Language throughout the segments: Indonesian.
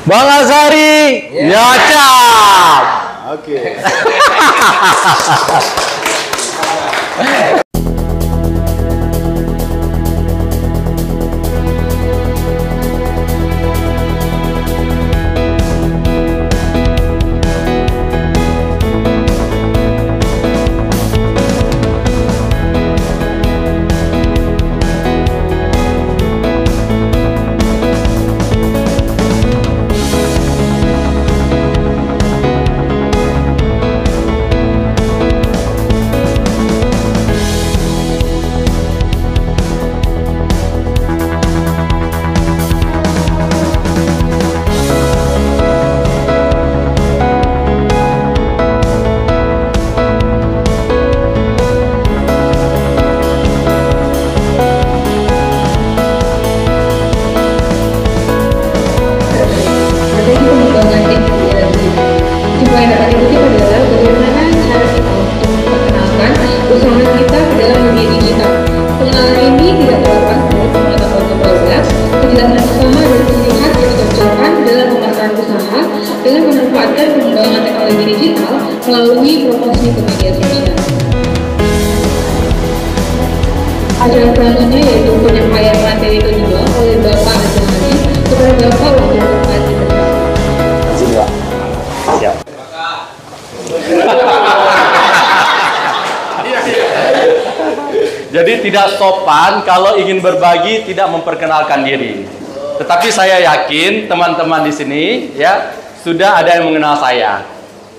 Bang Azhari, ya cap. Oke. Dengan memanfaatkan pengembangan teknologi digital melalui promosi ke media sosial. Acara selanjutnya yaitu penyampaian materi kedua oleh Bapak Azhari kepada Bapak Wakil Bupati Kendal. Siap. Jadi tidak sopan kalau ingin berbagi tidak memperkenalkan diri. Tetapi saya yakin teman-teman di sini ya sudah ada yang mengenal saya.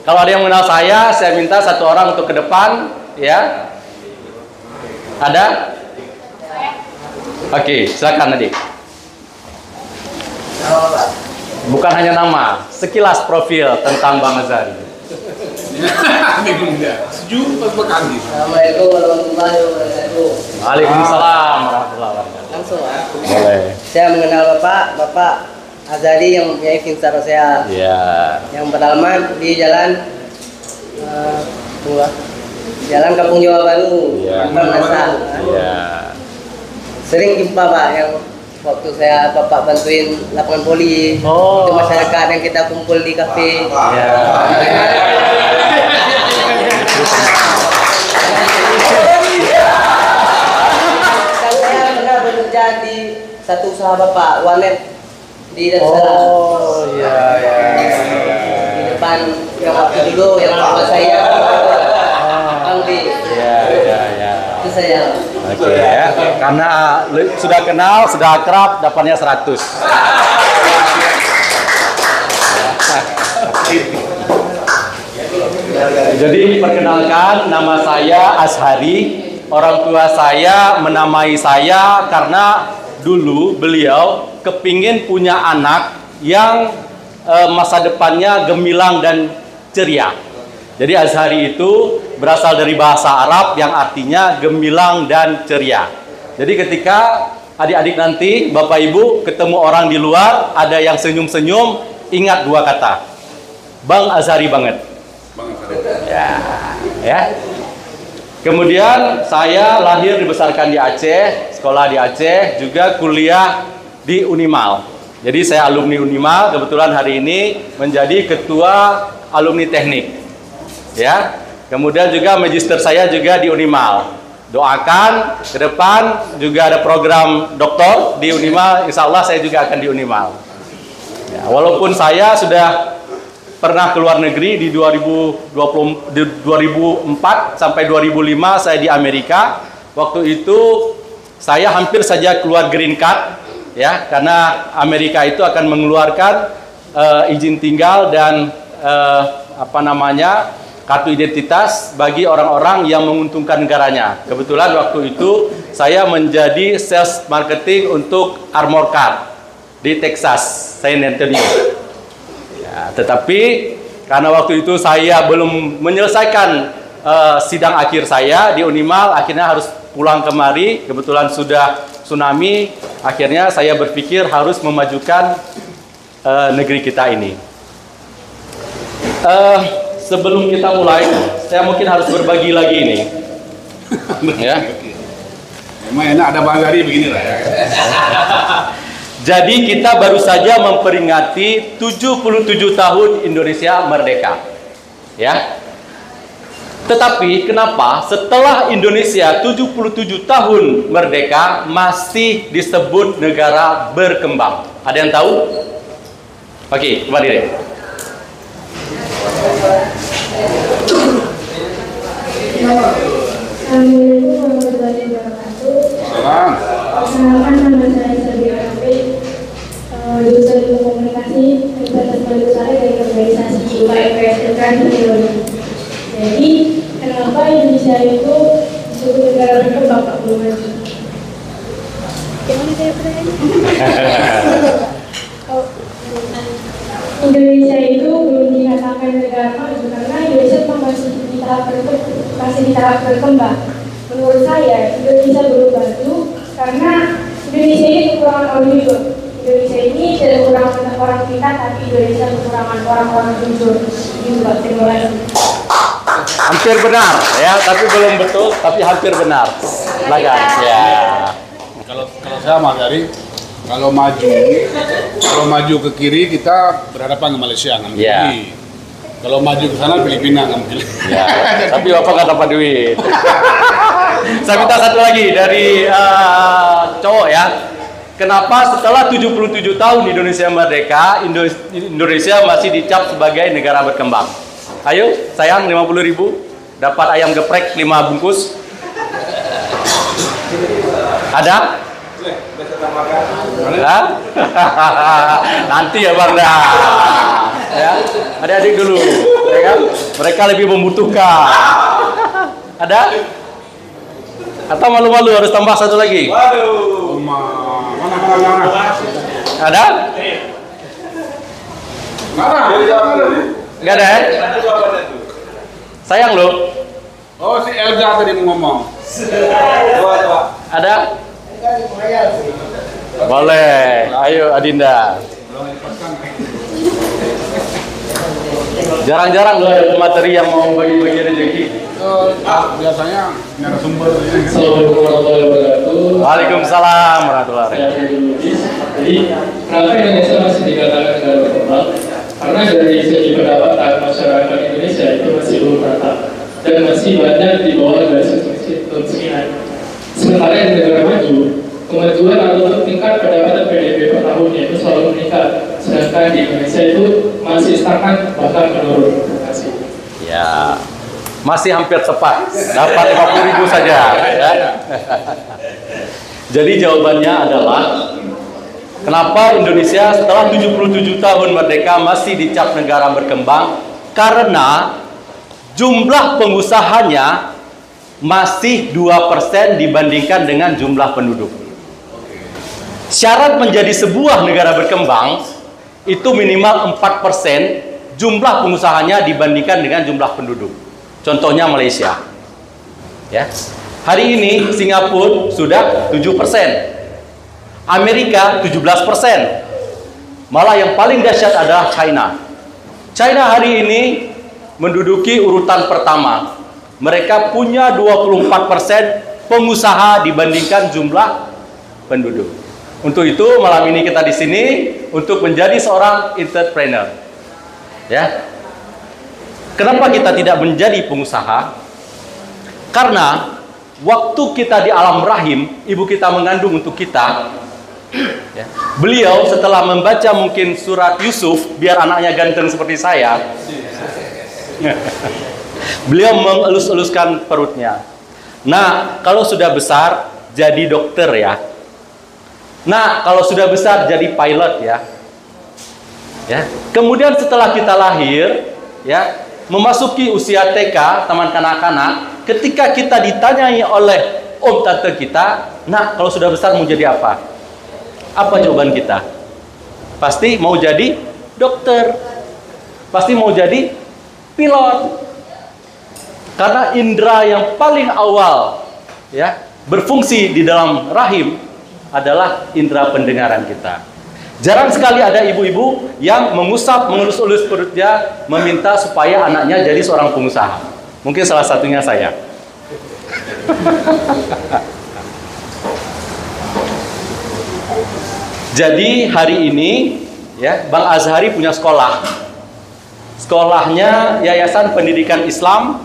Kalau ada yang mengenal saya minta satu orang untuk ke depan ya. Ada? Oke, silakan adik. Bukan hanya nama, sekilas profil tentang Bang Azhari. Assalamualaikum warahmatullahi wabarakatuh. Waalaikumsalam warahmatullahi wabarakatuh. Langsung Boleh. Saya mengenal Bapak Azhari yang mempunyai Vinsar Sosial. Ya. Yang beralamat di Jalan Kampung Jawa Baru. Iya. Ya. Sering jumpa Pak yang waktu Bapak bantuin lapangan voli. Oh. Itu masyarakat yang kita kumpul di kafe. Ya. Saya pernah bekerja di satu usaha Bapak, Wanet di Darussalam. Oh, iya. Di depan yang waktu dulu yang tua saya, Bang Di. Ya. Itu saya. Oke ya. Karena sudah kenal, sudah akrab, dapatnya 100. Jadi perkenalkan, nama saya Azhari. Orang tua saya menamai saya karena dulu beliau kepingin punya anak yang masa depannya gemilang dan ceria. Jadi Azhari itu berasal dari bahasa Arab yang artinya gemilang dan ceria. Jadi ketika adik-adik nanti, Bapak Ibu ketemu orang di luar, ada yang senyum-senyum, ingat dua kata. Bang Azhari banget. Ya. Kemudian saya lahir dibesarkan di Aceh, sekolah di Aceh, juga kuliah di Unimal. Jadi saya alumni Unimal, kebetulan hari ini menjadi ketua alumni teknik. Ya. Kemudian juga magister saya juga di Unimal. Doakan ke depan juga ada program doktor di Unimal, insya Allah saya juga akan di Unimal. Ya, walaupun saya sudah pernah ke luar negeri di 2004 sampai 2005 saya di Amerika. Waktu itu saya hampir saja keluar green card ya, karena Amerika itu akan mengeluarkan izin tinggal dan kartu identitas bagi orang-orang yang menguntungkan negaranya. Kebetulan waktu itu saya menjadi sales marketing untuk Armor Car di Texas, San Antonio. Ya, tetapi karena waktu itu saya belum menyelesaikan sidang akhir saya di Unimal, akhirnya harus pulang kemari. Kebetulan sudah tsunami, akhirnya saya berpikir harus memajukan negeri kita ini. Sebelum kita mulai, saya mungkin harus berbagi lagi ini. Ya. Emang enak ada Bang Azhari begini lah ya. Jadi kita baru saja memperingati 77 tahun Indonesia merdeka. Ya. Tetapi kenapa setelah Indonesia 77 tahun merdeka masih disebut negara berkembang? Ada yang tahu? Oke, kembali deh. Perkenalkan, nama saya Sabira Rafi, jurusan Ilmu Komunikasi Universitas Madura dari organisasi UKMPS Indonesia. Jadi, kenapa Indonesia itu disebut negara berkembang, Pak Buluman? Gimana saya Indonesia itu belum dikatakan negara maju karena Indonesia masih di tahap berkembang. Menurut saya, Indonesia belum maju karena Indonesia ini kekurangan orang jujur. Indonesia ini tidak kekurangan orang pintar, tapi Indonesia kekurangan orang-orang jujur. Gitu, Pak. Terima kasih. Hampir benar, ya, tapi belum betul, tapi hampir benar. Silakan. Ya. Kalau saya Mas Ari, kalau maju ke kiri kita berhadapan dengan Malaysia ngambil Ya. kiri. Kalau maju ke sana Filipina ngambil. Ya, tapi Bapak nggak dapat duit. Saya minta satu lagi dari cowok ya. Kenapa setelah 77 tahun Indonesia merdeka, Indonesia masih dicap sebagai negara berkembang? Ayo, sayang, 50.000 dapat ayam geprek 5 bungkus. Ada? Hah? Nanti ya Bang dah. Ya, adik-adik dulu, ya kan? Mereka lebih membutuhkan. Ada? Atau malu-malu harus tambah satu lagi? Waduh. Mana. Ada? Nggak ada ya? Sayang loh. Oh, si Elza tadi mau ngomong. Ada? Boleh. Ayo Adinda. Jarang-jarang loh ada materi yang mau bagi-bagi rezeki. Biasanya narasumber. Assalamualaikum warahmatullahi wabarakatuh. Waalaikumsalam warahmatullahi wabarakatuh. Jadi, kenapa Indonesia masih dikatakan negara berkembang? Karena dari segi pendapatan masyarakat Indonesia itu masih belum rata dan masih banyak di bawah garis kemiskinan. Sementara di negara maju, kemajuan atau tingkat pendapatan PDB per tahunnya itu selalu meningkat, sedangkan di Indonesia itu masih stagnan bahkan menurun. Terima kasih. Ya, masih hampir tepat. Dapat 50.000 saja. Ya. Jadi jawabannya adalah kenapa Indonesia setelah 77 tahun merdeka masih dicap negara berkembang? Karena jumlah pengusahanya masih 2% dibandingkan dengan jumlah penduduk. Syarat menjadi sebuah negara berkembang itu minimal 4% jumlah pengusahanya dibandingkan dengan jumlah penduduk. Contohnya Malaysia. Ya. Hari ini Singapura sudah 7%. Amerika 17%. Malah yang paling dahsyat adalah China. China hari ini menduduki urutan pertama. Mereka punya 24% pengusaha dibandingkan jumlah penduduk. Untuk itu malam ini kita di sini untuk menjadi seorang entrepreneur. Ya. Kenapa kita tidak menjadi pengusaha? Karena waktu kita di alam rahim, ibu kita mengandung untuk kita, ya, beliau setelah membaca mungkin surat Yusuf, biar anaknya ganteng seperti saya, beliau mengelus-eluskan perutnya. Nah, kalau sudah besar jadi dokter ya. Nah, kalau sudah besar jadi pilot ya. Ya. Kemudian setelah kita lahir, ya, memasuki usia TK, taman kanak-kanak, ketika kita ditanyai oleh om tante kita, "Nak, kalau sudah besar mau jadi apa?" Apa jawaban kita? Pasti mau jadi dokter. Pasti mau jadi pilot. Karena indera yang paling awal ya berfungsi di dalam rahim adalah indera pendengaran kita. Jarang sekali ada ibu-ibu yang mengusap, mengelus-elus perutnya meminta supaya anaknya jadi seorang pengusaha. Mungkin salah satunya saya. Jadi hari ini ya Bang Azhari punya sekolah. Sekolahnya Yayasan Pendidikan Islam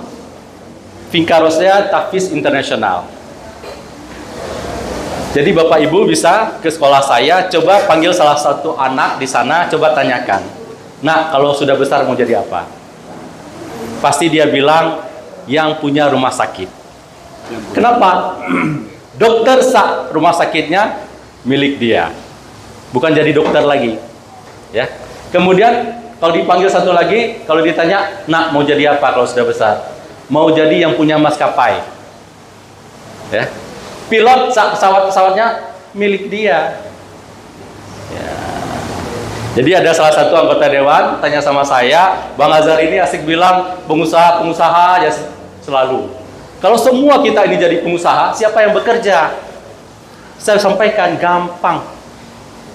Finkarosya Tahfiz Internasional. Jadi Bapak Ibu bisa ke sekolah saya, coba panggil salah satu anak di sana, coba tanyakan. Nah, kalau sudah besar mau jadi apa? Pasti dia bilang yang punya rumah sakit. Kenapa? Dokter rumah sakitnya milik dia. Bukan jadi dokter lagi. Ya. Kemudian kalau dipanggil satu lagi, kalau ditanya, "Nak, mau jadi apa kalau sudah besar?" Mau jadi yang punya maskapai. Ya. Pilot pesawatnya milik dia. Ya. Jadi ada salah satu anggota dewan tanya sama saya, "Bang Azhar ini asik bilang pengusaha ya selalu. Kalau semua kita ini jadi pengusaha, siapa yang bekerja?" Saya sampaikan gampang.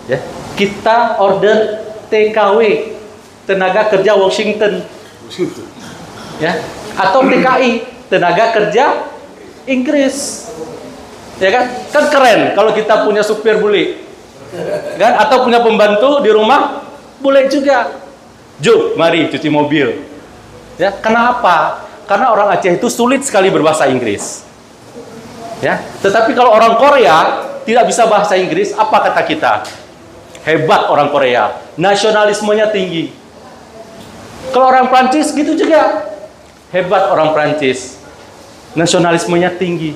Ya, kita order TKW, tenaga kerja Washington. Ya, atau TKI, tenaga kerja Inggris. Ya kan? Kan keren kalau kita punya supir bule. Kan? Atau punya pembantu di rumah, boleh juga. Jo, mari cuci mobil. Ya, kenapa? Karena orang Aceh itu sulit sekali berbahasa Inggris. Ya, tetapi kalau orang Korea tidak bisa bahasa Inggris, apa kata kita? Hebat orang Korea, nasionalismenya tinggi. Kalau orang Prancis gitu juga, hebat orang Prancis, nasionalismenya tinggi.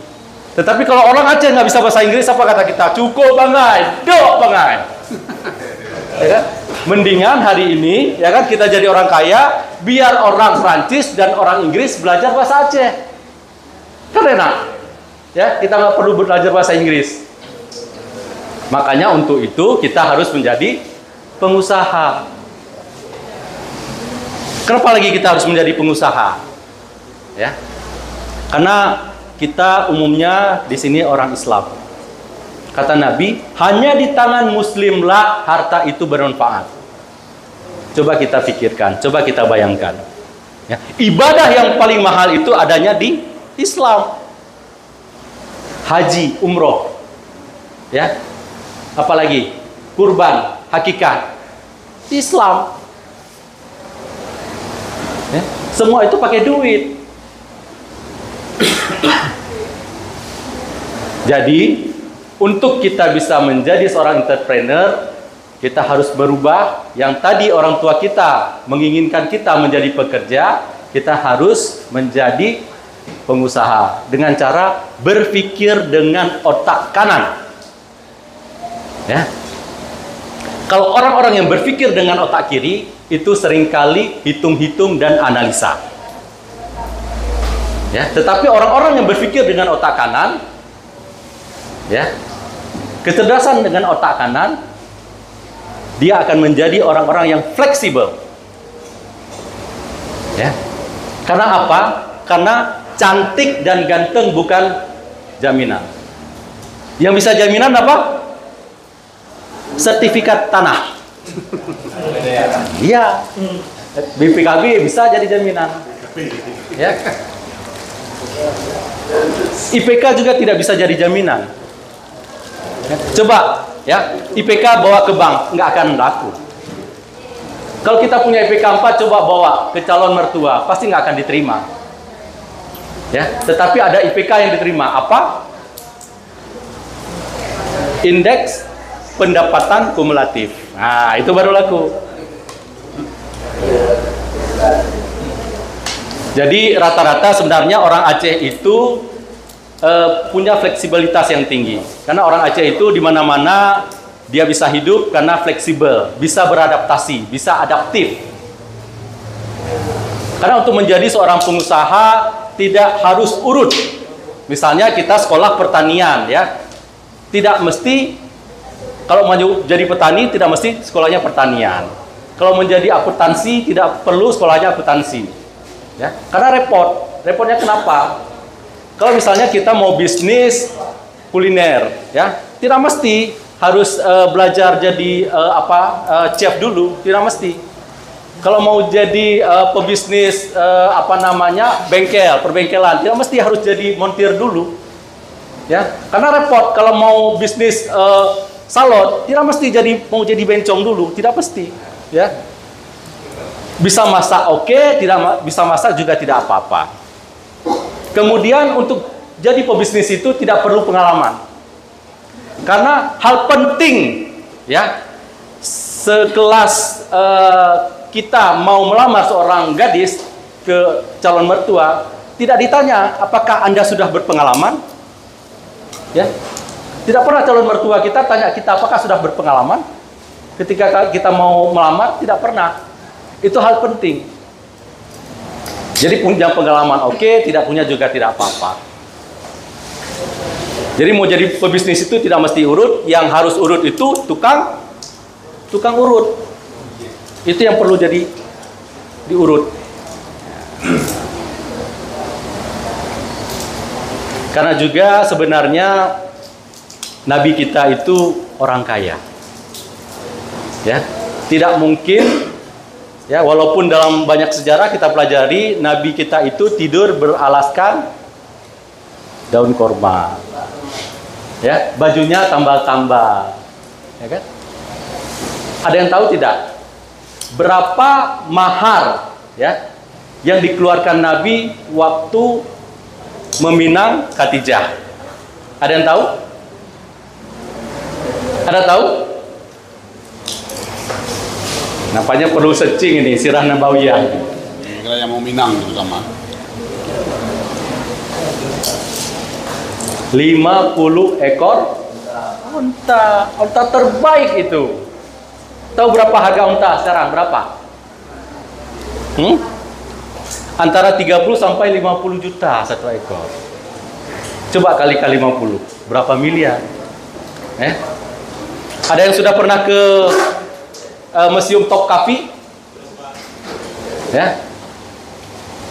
Tetapi kalau orang Aceh nggak bisa bahasa Inggris, apa kata kita? Cukup bangai, dok bangai. Ya kan? Mendingan hari ini, ya kan, kita jadi orang kaya, biar orang Prancis dan orang Inggris belajar bahasa Aceh. Kan enak, ya, kita nggak perlu belajar bahasa Inggris. Makanya untuk itu kita harus menjadi pengusaha. Kenapa lagi kita harus menjadi pengusaha? Ya, karena kita umumnya di sini orang Islam. Kata Nabi, hanya di tangan Muslimlah harta itu bermanfaat. Coba kita pikirkan, coba kita bayangkan. Ya, ibadah yang paling mahal itu adanya di Islam. Haji, umroh, ya, apalagi kurban, hakikat, Islam. Ya, semua itu pakai duit. Jadi, untuk kita bisa menjadi seorang entrepreneur, kita harus berubah. Yang tadi orang tua kita menginginkan kita menjadi pekerja, kita harus menjadi pengusaha dengan cara berpikir dengan otak kanan. Ya. Kalau orang-orang yang berpikir dengan otak kiri, itu seringkali hitung-hitung dan analisa. Ya, tetapi orang-orang yang berpikir dengan otak kanan, ya, kecerdasan dengan otak kanan, dia akan menjadi orang-orang yang fleksibel. Ya. Karena apa? Karena cantik dan ganteng bukan jaminan. Yang bisa jaminan apa? Sertifikat tanah. Iya. BPKB bisa jadi jaminan. Ya. IPK juga tidak bisa jadi jaminan. Coba ya, IPK bawa ke bank, nggak akan laku. Kalau kita punya IPK 4, coba bawa ke calon mertua, pasti nggak akan diterima. Ya, tetapi ada IPK yang diterima. Apa? Indeks pendapatan kumulatif. Nah, itu baru laku. Jadi rata-rata sebenarnya orang Aceh itu punya fleksibilitas yang tinggi. Karena orang Aceh itu di mana-mana dia bisa hidup karena fleksibel, bisa beradaptasi, bisa adaptif. Karena untuk menjadi seorang pengusaha tidak harus urut. Misalnya kita sekolah pertanian, ya, tidak mesti kalau mau jadi petani tidak mesti sekolahnya pertanian. Kalau menjadi akuntansi tidak perlu sekolahnya akuntansi. Ya, karena repotnya kenapa? Kalau misalnya kita mau bisnis kuliner, ya, tidak mesti harus belajar jadi chef dulu, tidak mesti. Kalau mau jadi pebisnis bengkel, perbengkelan, tidak mesti harus jadi montir dulu, ya, karena repot. Kalau mau bisnis salon, tidak mesti mau jadi bencong dulu, tidak mesti, ya. Bisa masak oke, tidak bisa masak juga tidak apa-apa. Kemudian untuk jadi pebisnis itu tidak perlu pengalaman. Karena hal penting, ya, sekelas kita mau melamar seorang gadis ke calon mertua, tidak ditanya apakah Anda sudah berpengalaman, ya. Tidak pernah calon mertua kita tanya kita apakah sudah berpengalaman ketika kita mau melamar, tidak pernah. Itu hal penting. Jadi punya pengalaman oke, tidak punya juga tidak apa-apa. Jadi mau jadi pebisnis itu tidak mesti urut, yang harus urut itu tukang urut. Itu yang perlu jadi diurut. Karena juga sebenarnya Nabi kita itu orang kaya. Ya, tidak mungkin, ya, walaupun dalam banyak sejarah kita pelajari Nabi kita itu tidur beralaskan daun korma. Ya, bajunya tambal-tambal. Ya kan? Ada yang tahu tidak? Berapa mahar, ya, yang dikeluarkan Nabi waktu meminang Khadijah? Ada yang tahu? Ada tahu? Nampaknya perlu searching ini, Sirah Nabawiyah. Kira yang mau minang terutama. 50 ekor unta terbaik itu. Tahu berapa harga unta sekarang? Berapa? Antara 30 sampai 50 juta satu ekor. Coba kali-kali 50, berapa miliar? Ada yang sudah pernah ke Museum Topkapi? Ya.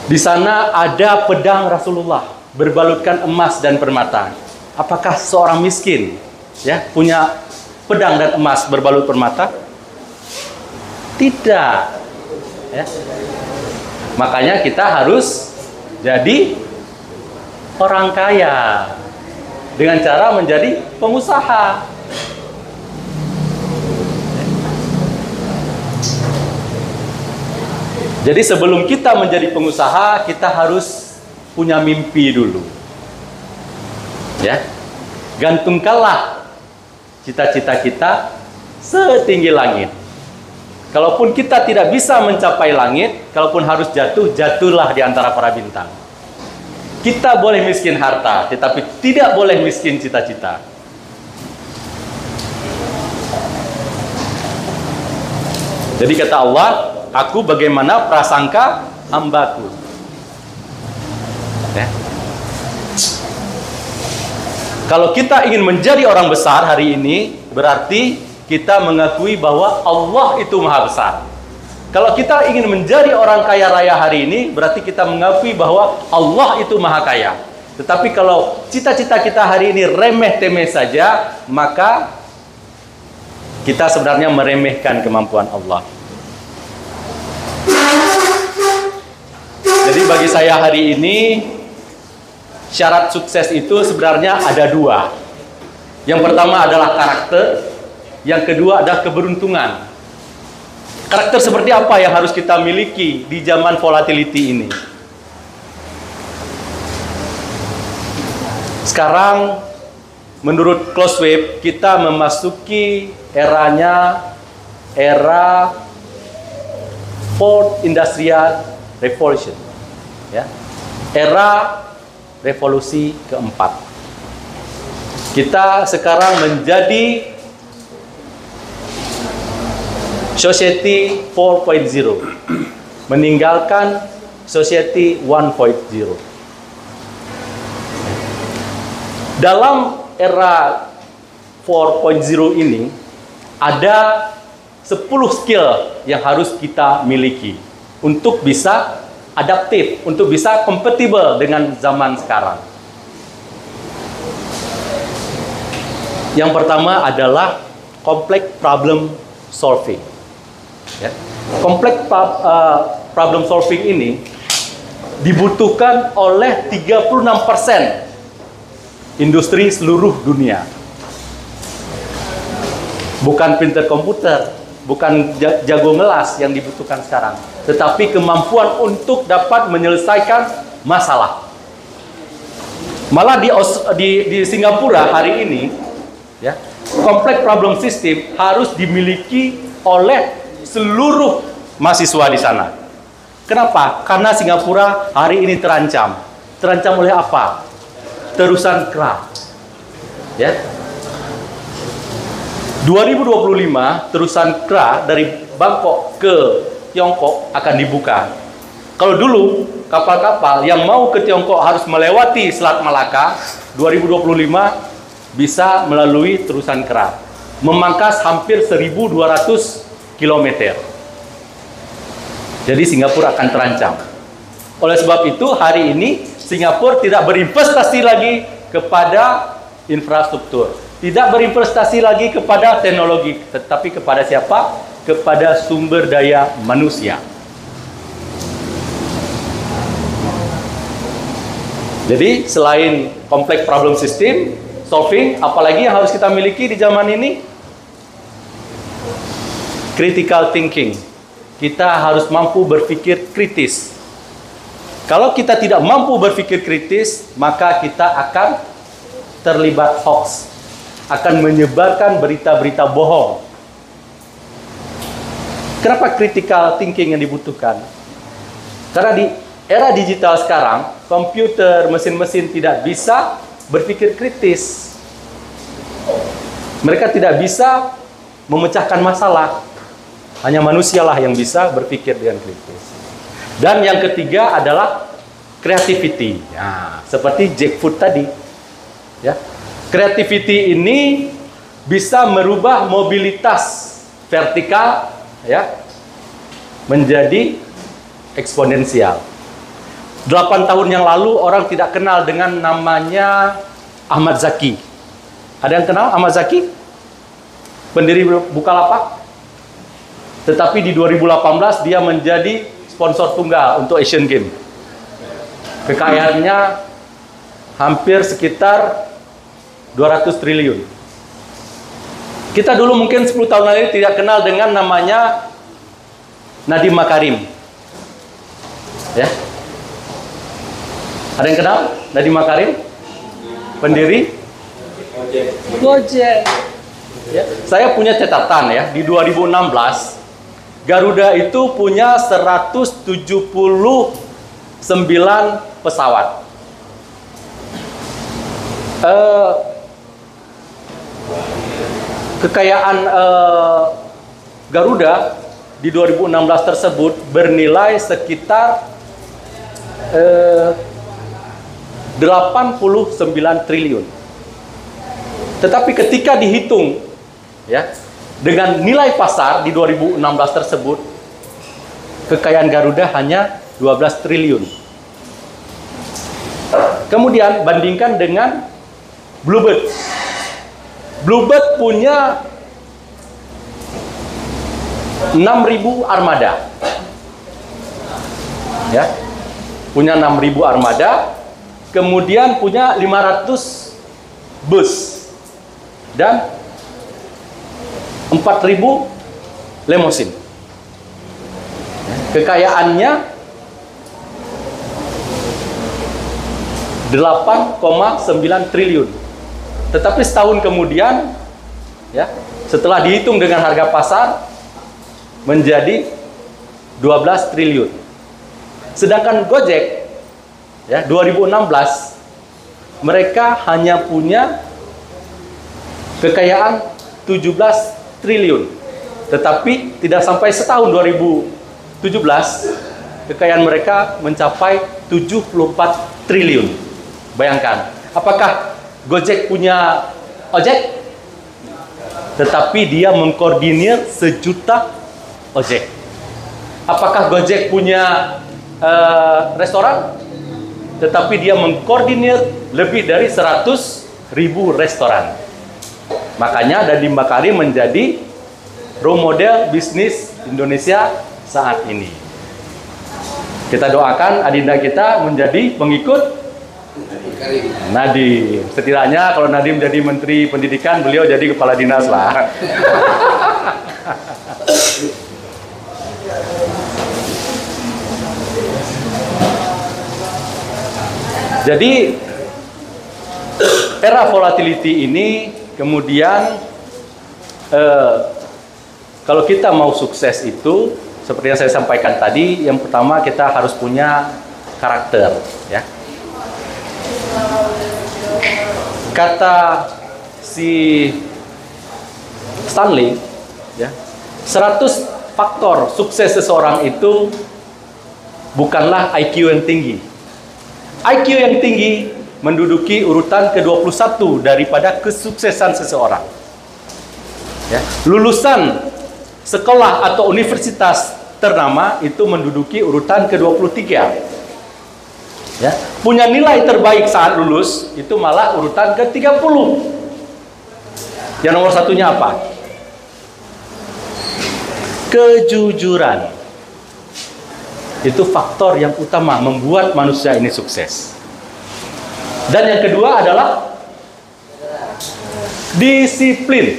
Di sana ada pedang Rasulullah berbalutkan emas dan permata. Apakah seorang miskin, ya, punya pedang dan emas berbalut permata? Tidak, ya. Makanya kita harus jadi orang kaya dengan cara menjadi pengusaha. Jadi sebelum kita menjadi pengusaha, kita harus punya mimpi dulu. Ya. Gantungkanlah cita-cita kita setinggi langit. Kalaupun kita tidak bisa mencapai langit, kalaupun harus jatuh, jatuhlah di antara para bintang. Kita boleh miskin harta, tetapi tidak boleh miskin cita-cita. Jadi kata Allah, aku bagaimana prasangka hambaku. Ya. Kalau kita ingin menjadi orang besar hari ini, berarti kita mengakui bahwa Allah itu maha besar. Kalau kita ingin menjadi orang kaya raya hari ini, berarti kita mengakui bahwa Allah itu maha kaya. Tetapi kalau cita-cita kita hari ini remeh-temeh saja, maka kita sebenarnya meremehkan kemampuan Allah. Jadi bagi saya hari ini, syarat sukses itu sebenarnya ada dua. Yang pertama adalah karakter, yang kedua adalah keberuntungan. Karakter seperti apa yang harus kita miliki di zaman volatility ini? Sekarang menurut Closeweb kita memasuki era Fourth Industrial Revolution, ya, era revolusi keempat. Kita sekarang menjadi Society 4.0, meninggalkan Society 1.0. Dalam era 4.0 ini ada 10 skill yang harus kita miliki untuk bisa adaptif, untuk bisa kompatibel dengan zaman sekarang. Yang pertama adalah complex problem solving. Ya. Complex problem solving ini dibutuhkan oleh 36% industri seluruh dunia. Bukan pinter komputer, bukan jago ngelas yang dibutuhkan sekarang, tetapi kemampuan untuk dapat menyelesaikan masalah. Malah di Singapura hari ini, ya, complex problem system harus dimiliki oleh seluruh mahasiswa di sana. Kenapa? Karena Singapura hari ini terancam. Terancam oleh apa? Terusan KRA. Ya. 2025 terusan KRA dari Bangkok ke Tiongkok akan dibuka. Kalau dulu kapal-kapal yang mau ke Tiongkok harus melewati Selat Malaka, 2025 bisa melalui terusan KRA, memangkas hampir 1.200 km. Jadi Singapura akan terancam. Oleh sebab itu hari ini Singapura tidak berinvestasi lagi kepada infrastruktur, tidak berinvestasi lagi kepada teknologi, tetapi kepada siapa? Kepada sumber daya manusia. Jadi selain complex problem system solving, apalagi yang harus kita miliki di zaman ini? Critical thinking. Kita harus mampu berpikir kritis. Kalau kita tidak mampu berpikir kritis, maka kita akan terlibat hoax, akan menyebarkan berita-berita bohong. Kenapa critical thinking yang dibutuhkan? Karena di era digital sekarang, komputer, mesin-mesin tidak bisa berpikir kritis. Mereka tidak bisa memecahkan masalah. Hanya manusialah yang bisa berpikir dengan kritis. Dan yang ketiga adalah creativity. Ya, seperti jackfruit tadi. Ya. Creativity ini bisa merubah mobilitas vertikal, ya, menjadi eksponensial. 8 tahun yang lalu orang tidak kenal dengan namanya Ahmad Zaki. Ada yang kenal Ahmad Zaki? Pendiri Bukalapak? Tetapi di 2018 dia menjadi sponsor tunggal untuk Asian Games. Kekayaannya hampir sekitar 200 triliun. Kita dulu mungkin 10 tahun lalu tidak kenal dengan namanya Nadiem Makarim. Ya. Ada yang kenal Nadiem Makarim? Pendiri Gojek. Ya. Saya punya catatan ya, di 2016 Garuda itu punya 179 pesawat. Kekayaan Garuda di 2016 tersebut bernilai sekitar 89 triliun. Tetapi ketika dihitung, ya, dengan nilai pasar di 2016 tersebut, kekayaan Garuda hanya 12 triliun. Kemudian bandingkan dengan Bluebird. Bluebird punya 6.000 armada. Ya. Punya 6.000 armada, kemudian punya 500 bus dan 4.000 lemosin. Kekayaannya 8,9 triliun. Tetapi setahun kemudian, ya, setelah dihitung dengan harga pasar, menjadi 12 triliun. Sedangkan Gojek, ya, 2016 mereka hanya punya kekayaan 17 triliun. Tetapi tidak sampai setahun 2017 kekayaan mereka mencapai 74 triliun. Bayangkan, apakah Gojek punya ojek? Tetapi dia mengkoordinir 1 juta ojek. Apakah Gojek punya restoran? Tetapi dia mengkoordinir lebih dari 100.000 restoran. Makanya Nadiem Makarim menjadi role model bisnis Indonesia saat ini. Kita doakan adinda kita menjadi pengikut Nadiem. Setidaknya kalau Nadiem jadi Menteri Pendidikan, beliau jadi Kepala Dinas lah. Jadi era volatility ini kemudian kalau kita mau sukses itu seperti yang saya sampaikan tadi, yang pertama kita harus punya karakter, ya. Kata si Stanley, ya, 100 faktor sukses seseorang itu bukanlah IQ yang tinggi. IQ yang tinggi menduduki urutan ke-21 daripada kesuksesan seseorang. Ya, lulusan sekolah atau universitas ternama itu menduduki urutan ke-23. Ya, punya nilai terbaik saat lulus itu malah urutan ke-30. Yang nomor satunya apa? Kejujuran. Itu faktor yang utama membuat manusia ini sukses. Dan yang kedua adalah disiplin.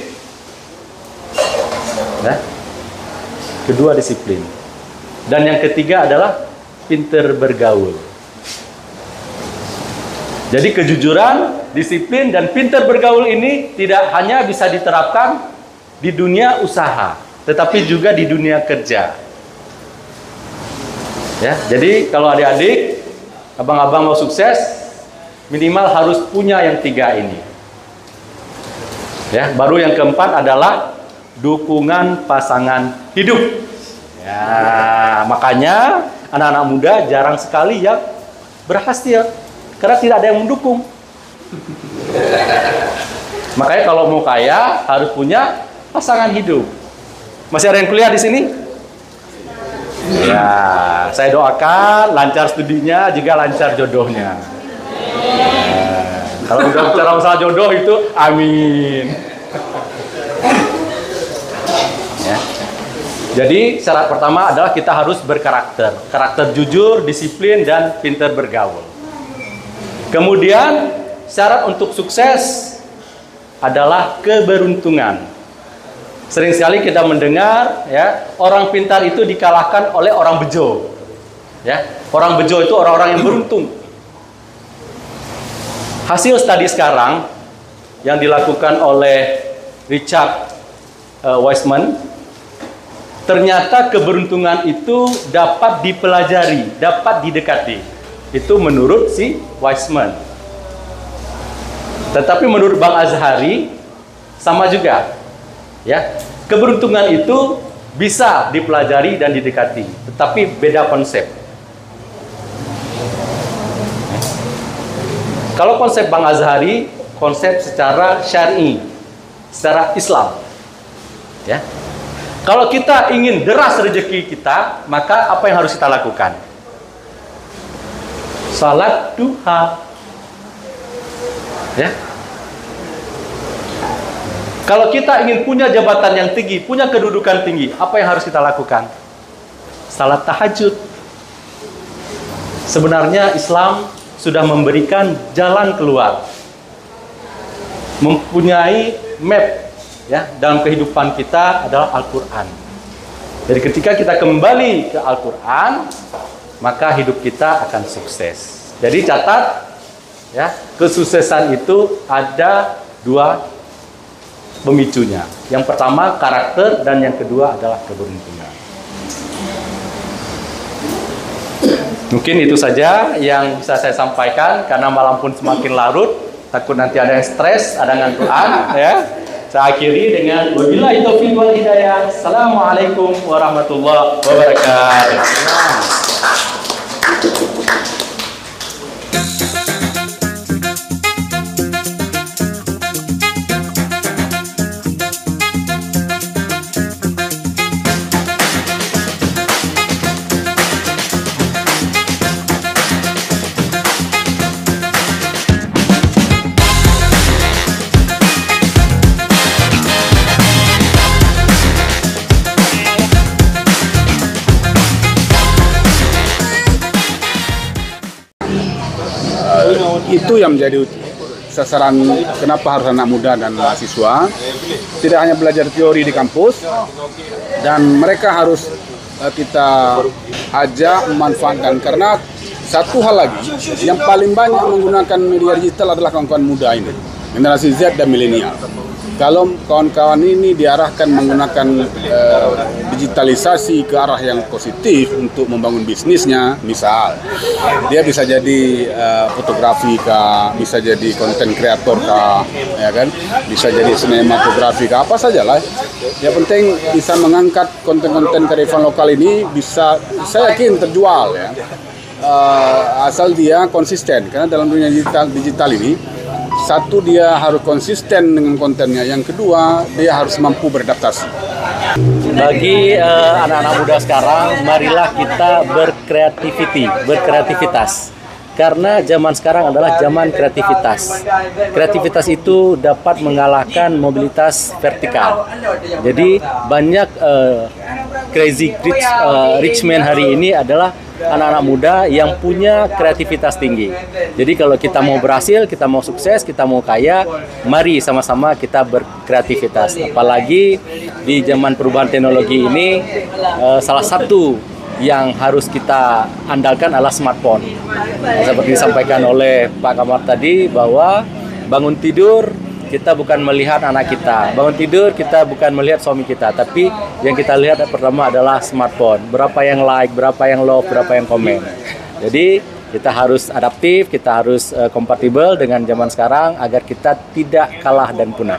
Nah, kedua disiplin. Dan yang ketiga adalah pinter bergaul. Jadi kejujuran, disiplin, dan pinter bergaul ini tidak hanya bisa diterapkan di dunia usaha, tetapi juga di dunia kerja. Ya, jadi kalau adik-adik, abang-abang mau sukses, minimal harus punya yang tiga ini. Ya, baru yang keempat adalah dukungan pasangan hidup. Ya, makanya anak-anak muda jarang sekali yang berhasil karena tidak ada yang mendukung. Makanya kalau mau kaya harus punya pasangan hidup. Masih ada yang kuliah di sini? Ya, saya doakan lancar studinya juga lancar jodohnya. Kalau udah bicara masalah jodoh itu amin. Ya. Jadi syarat pertama adalah kita harus berkarakter. Karakter jujur, disiplin, dan pintar bergaul. Kemudian syarat untuk sukses adalah keberuntungan. Sering sekali kita mendengar, ya, orang pintar itu dikalahkan oleh orang bejo. Ya, orang bejo itu orang-orang yang beruntung. Hasil studi sekarang yang dilakukan oleh Richard Wiseman, ternyata keberuntungan itu dapat dipelajari, dapat didekati. Itu menurut si Wiseman. Tetapi menurut Bang Azhari sama juga. Ya, keberuntungan itu bisa dipelajari dan didekati, tetapi beda konsep. Kalau konsep Bang Azhari, konsep secara syar'i, secara Islam. Ya. Kalau kita ingin deras rezeki kita, maka apa yang harus kita lakukan? Salat duha. Ya. Kalau kita ingin punya jabatan yang tinggi, punya kedudukan tinggi, apa yang harus kita lakukan? Salat tahajud. Sebenarnya Islam sudah memberikan jalan keluar, mempunyai map, ya, dalam kehidupan kita adalah Al-Quran. Jadi ketika kita kembali ke Al-Quran, maka hidup kita akan sukses. Jadi catat, ya, kesuksesan itu ada dua pemicunya. Yang pertama karakter, dan yang kedua adalah keberuntungan. Mungkin itu saja yang bisa saya sampaikan, karena malam pun semakin larut, takut nanti ada yang stres, ada ngantuan, ya. Saya akhiri dengan wabillahi taufiq wal hidayah. Assalamualaikum warahmatullahi wabarakatuh. Itu yang menjadi sasaran kenapa harus anak muda dan mahasiswa tidak hanya belajar teori di kampus, dan mereka harus kita ajak memanfaatkan, karena satu hal lagi yang paling banyak menggunakan media digital adalah kawan-kawan muda ini, generasi Z dan milenial. Kalau kawan-kawan ini diarahkan menggunakan digitalisasi ke arah yang positif untuk membangun bisnisnya, misal dia bisa jadi fotografi kah, bisa jadi konten kreator kah, ya kan, bisa jadi sinematografi kah, apa sajalah. Yang penting bisa mengangkat konten-konten kearifan lokal ini, bisa, saya yakin terjual ya, asal dia konsisten. Karena dalam dunia digital ini, satu, dia harus konsisten dengan kontennya. Yang kedua, dia harus mampu beradaptasi. Bagi anak-anak muda sekarang, marilah kita berkreativitas. Karena zaman sekarang adalah zaman kreativitas. Kreativitas itu dapat mengalahkan mobilitas vertikal. Jadi banyak crazy rich man hari ini adalah anak-anak muda yang punya kreativitas tinggi. Jadi kalau kita mau berhasil, kita mau sukses, kita mau kaya, mari sama-sama kita berkreativitas. Apalagi di zaman perubahan teknologi ini, salah satu yang harus kita andalkan adalah smartphone. Seperti disampaikan oleh Pak Kamar tadi, bahwa bangun tidur kita bukan melihat anak kita, bangun tidur kita bukan melihat suami kita, tapi yang kita lihat pertama adalah smartphone. Berapa yang like, berapa yang love, berapa yang komen. Jadi kita harus adaptif, kita harus kompatibel dengan zaman sekarang agar kita tidak kalah dan punah.